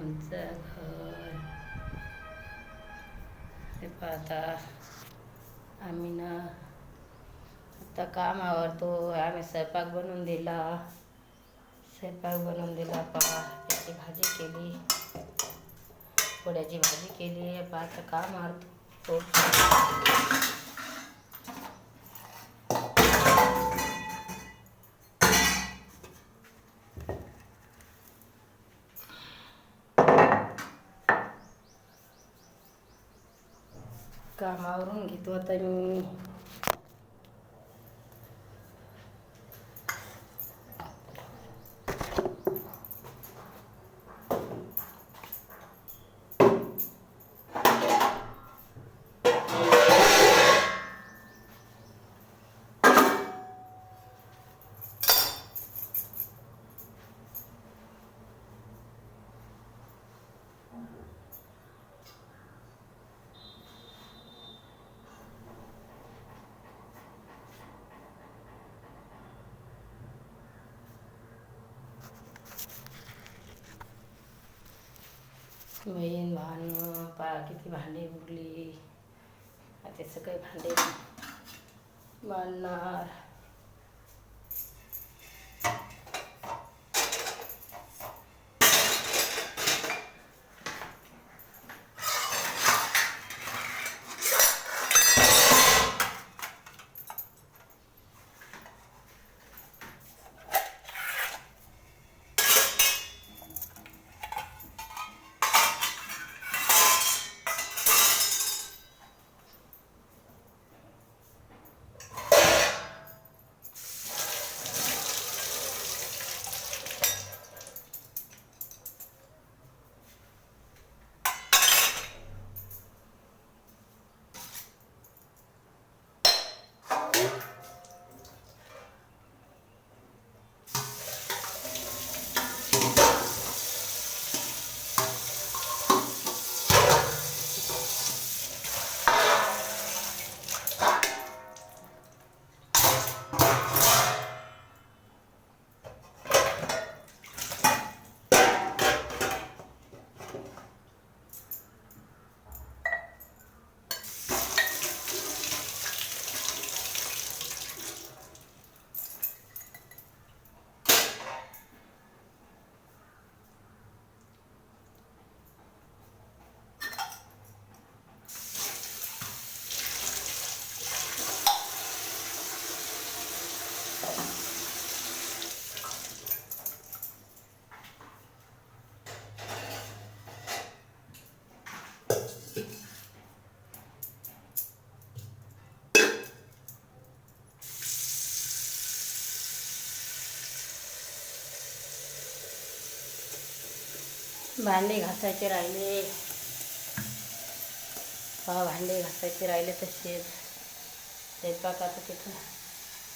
आमचं घर. हे पाहता आम्ही ना आता काम आवरतो. आम्ही स्वयंपाक बनवून दिला. पहा त्याची भाजी केली, पोळ्याची भाजी केली. आता काम आवरतो. कामावरून घेतो आता मी. बहीण भावनं पहा किती भांडी उरली. आता सगळे भांडे मांडणार. भांडे घासायचे राहिले. भांडे घासायचे राहिले तसेच. स्वयंपाकाचं तिथं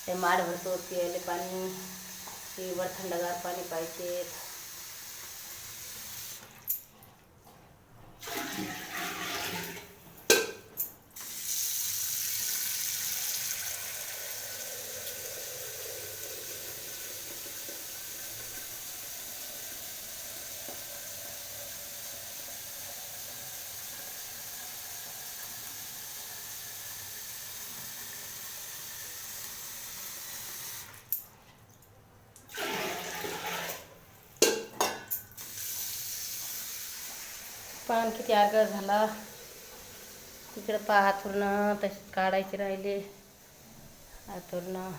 ते माड भरतो. प्यायले पाणी, ते वर थंडगार पाणी पाहिजे. पान किती आगळ झाला. इकडं पहा हातुरनं तसेच काढायचे राहिले. हातुरनं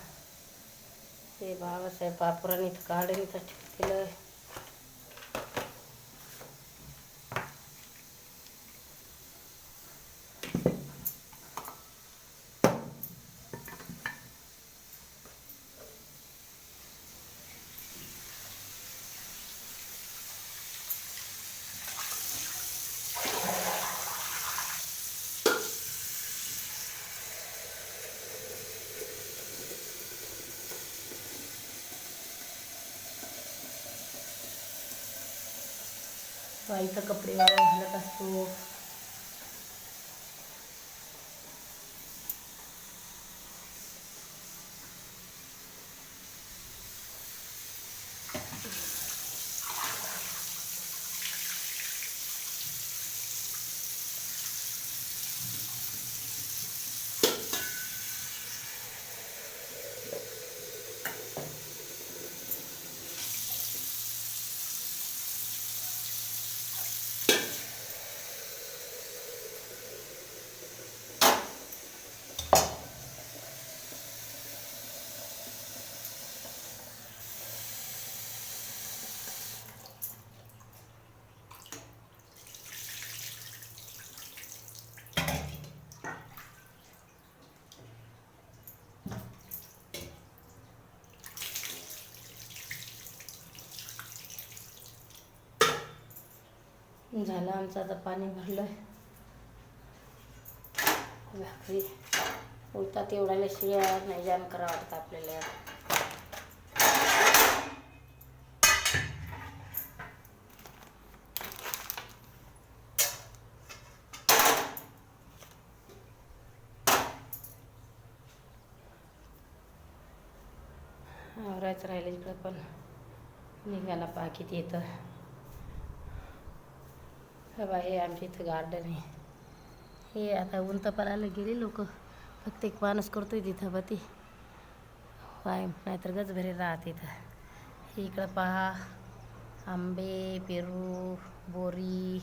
ते बाबासाहेब बापुरांनी इथं काढून इथं ठेवलेलं. इथं कपडे वाळत घालत असतो. झालं आमचं आता पाणी भरलं. भाकरी उलतात एवढ्याला शिळ्या नाही जाम करावं वाटतं आपल्याला. आवरायचं राहिलं इकडं पण निघायला पहा किती येतं. बघा हे आमच्या इथं गार्डन आहे. हे आता ऊन तपायला गेले लोक, फक्त एक माणूस करतोय तिथं बा ती काय नाहीतर गच भरे राहत इथं. इकडं पहा आंबे, पेरू, बोरी,